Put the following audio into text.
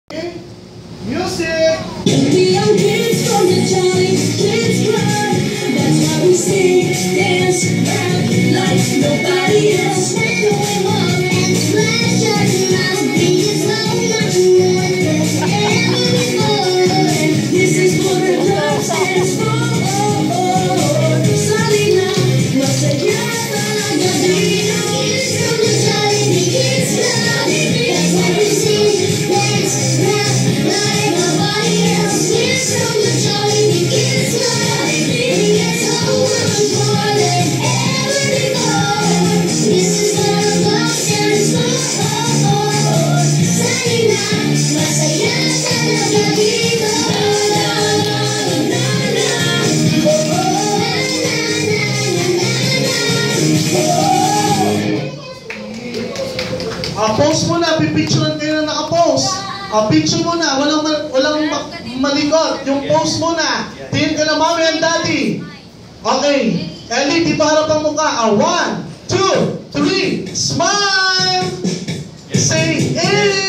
Okay. Music! We are kids from the Jolly Kids Club. That's why we sing, dance, rap like nobody else. We're going up and splash our mouth. We just so much more than ever before. This is for the girls and for Salina. Masayada na gabi. Kids from the Jolly Kids Club. That's why we sing, dance, rap like nobody else. Kids from the Jolly Kids Club. We get so much more than ever before. This is for the girls and for Salina. Masayada na gabi. Post muna, pipicturean kayo na nakapost. Picture muna, walang malikot. Yung post muna. Tingin ka na mami and daddy. Okay. Ellie, di ba harap ang mukha? 1, 2, 3, smile! Say, hey!